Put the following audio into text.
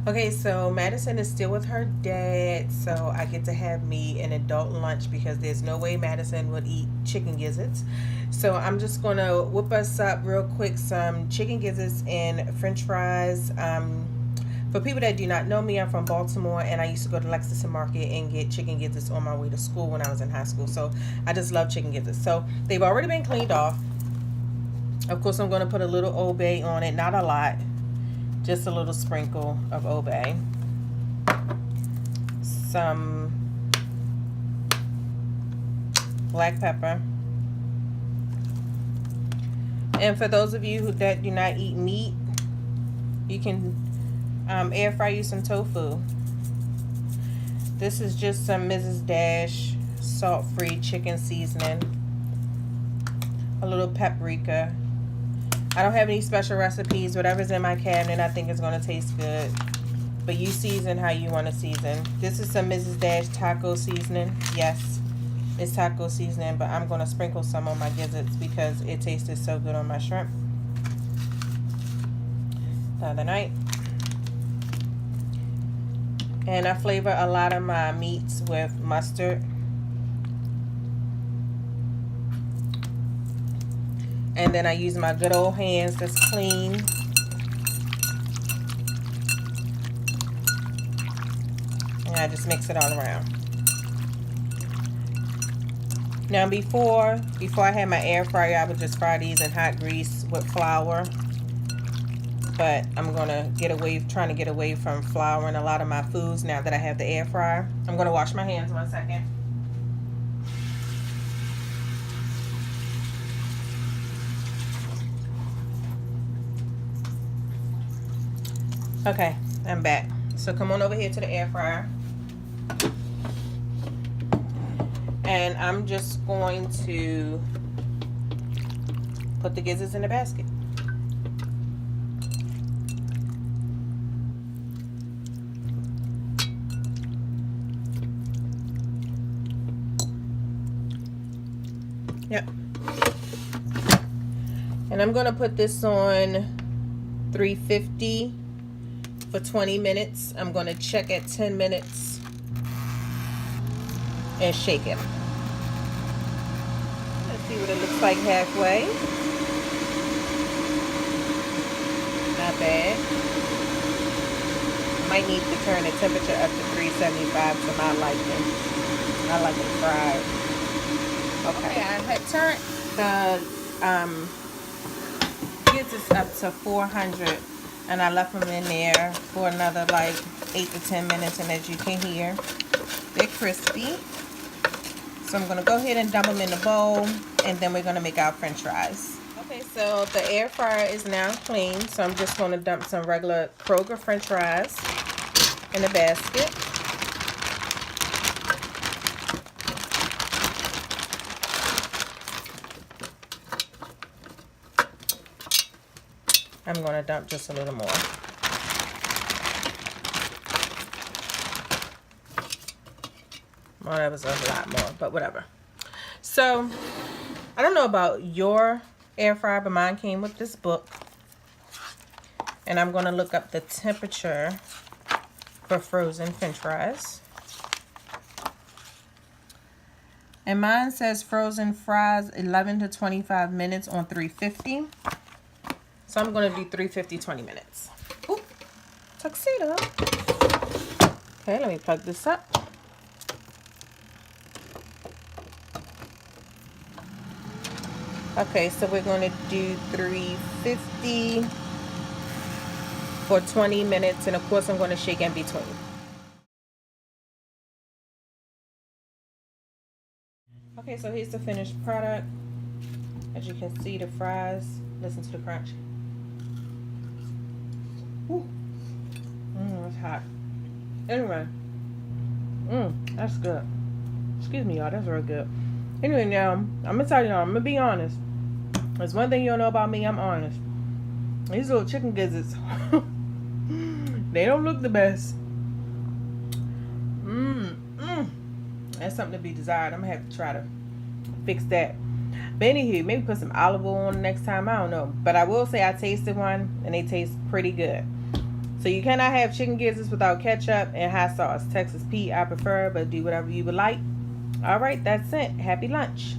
Okay, so Madison is still with her dad, so I get to have me an adult lunch because there's no way Madison would eat chicken gizzards. So I'm just gonna whip us up real quick some chicken gizzards and French fries. For people that do not know me, I'm from Baltimore, and I used to go to Lexington Market and get chicken gizzards on my way to school when I was in high school. So I just love chicken gizzards. So they've already been cleaned off. Of course, I'm gonna put a little Old Bay on it, not a lot. Just a little sprinkle of Old Bay, some black pepper, and for those of you that do not eat meat, you can air fry you some tofu. This is just some Mrs. Dash salt-free chicken seasoning, a little paprika. I don't have any special recipes. Whatever's in my cabinet, I think is going to taste good. But you season how you want to season. This is some Mrs. Dash taco seasoning. Yes, it's taco seasoning, but I'm going to sprinkle some on my gizzards because it tasted so good on my shrimp the other night. And I flavor a lot of my meats with mustard. And then I use my good old hands that's clean. And I just mix it all around. Now before I had my air fryer, I would just fry these in hot grease with flour. But I'm gonna trying to get away from flour in a lot of my foods now that I have the air fryer. I'm gonna wash my hands 1 second. Okay, I'm back. So come on over here to the air fryer. And I'm just going to put the gizzards in the basket. Yep. And I'm gonna put this on 350 for 20 minutes. I'm going to check at 10 minutes and shake it. Let's see what it looks like halfway. Not bad. Might need to turn the temperature up to 375 to my liking. I like it fried. Okay, I had turned the gizzards up to 400. And I left them in there for another like 8 to 10 minutes. And as you can hear, they're crispy. So I'm going to go ahead and dump them in the bowl. And then we're going to make our French fries. Okay, so the air fryer is now clean. So I'm just going to dump some regular Kroger French fries in the basket. I'm going to dump just a little more. Well, that was a lot more, but whatever. So, I don't know about your air fryer, but mine came with this book. And I'm going to look up the temperature for frozen French fries. And mine says frozen fries 11 to 25 minutes on 350. So I'm going to do 350, 20 minutes. Ooh, tuxedo. Okay, let me plug this up. Okay, so we're going to do 350 for 20 minutes. And of course, I'm going to shake in between. Okay, so here's the finished product. As you can see, the fries. Listen to the crunch. Ooh. That's hot. Anyway. That's good. Excuse me, y'all. That's real good. Anyway, now, I'm going to tell y'all, I'm going to be honest. There's one thing you don't know about me, I'm honest. These little chicken gizzards, they don't look the best. That's something to be desired. I'm going to have to try to fix that. But anywho, maybe put some olive oil on next time. I don't know. But I will say I tasted one, and they taste pretty good. So you cannot have chicken gizzards without ketchup and hot sauce. Texas Pete, I prefer, but do whatever you would like. All right, that's it. Happy lunch.